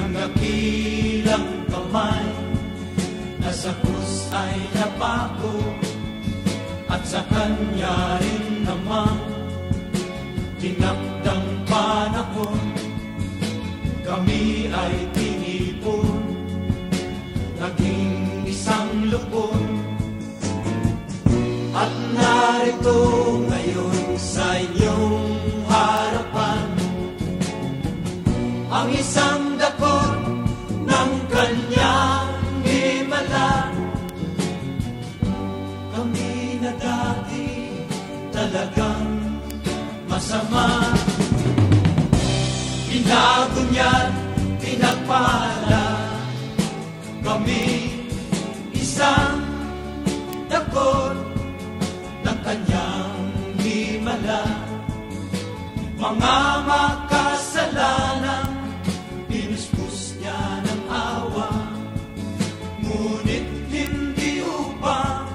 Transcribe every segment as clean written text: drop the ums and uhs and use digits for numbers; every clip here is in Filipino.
ng dakilang kamay na sa krus ay napako, at sa kanya rin naman tinakdang panahon kami ay tinipon, naging isang lupon. At narito ngayon sa inyong harapan ang isang dakot ng kanyang himala. Kami na dati talagang masama, binago niya't pinagpala. Kami isang dakot ng kanyang himala, mga makasalanan pinuspos niya ng awa, ngunit hindi upang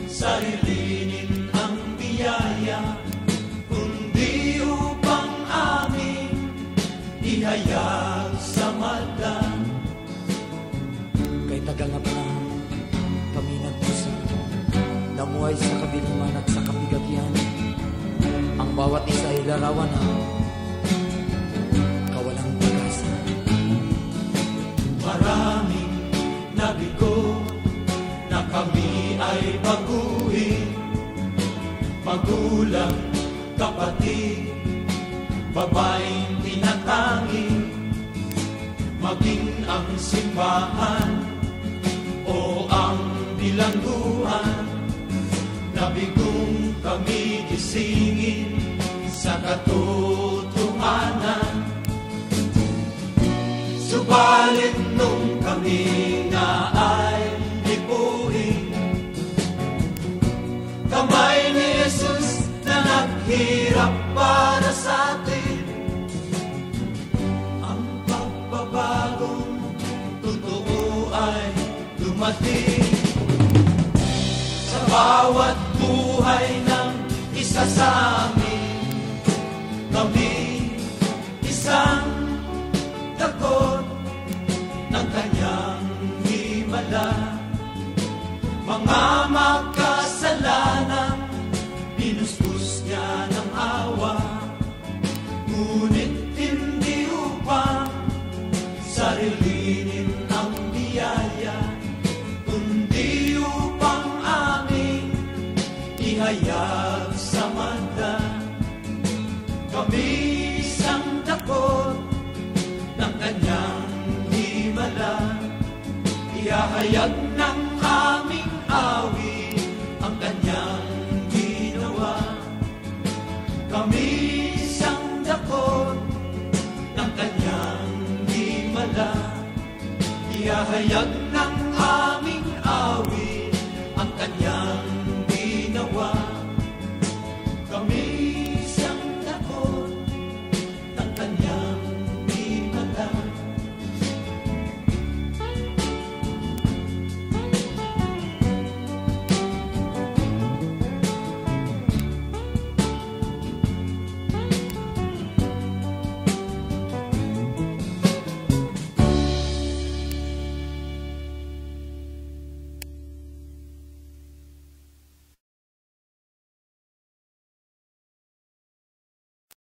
sarilinin ang biyaya, kundi upang aming ihayag sa mata. Kay tagal na panahon kami nagpuso, namuhay sa kadiliman at sa kabigatian. Ang bawat isa ay larawan ng kawalang pag-asa. Maraming nabigo na kami ay baguhin, magulang, kapatid, babaeng tinatanging, maging ang simbahan o ang bilangguan. Nabigong kami gisingin sa katotohanan, subalit nung kami na ay lipuin, kamay ni Jesus na naghirap para sa atin. Ang pagbabagong totoo ay dumating sa bawat buhay ng isa sa amin. Kami isang dakot ng kanyang himala, mga makasalanan pinuspos niya ng awa, ngunit hindi upang sarilinin ang biyaya, kundi upang aming ihayag sa mata. Kami isang dakot ng kanyang himala, ihahayag ng aming awit ang kanyang ginawa. Kami isang dakot ng kanyang himala, ihahayag ng aming awit ang kanyang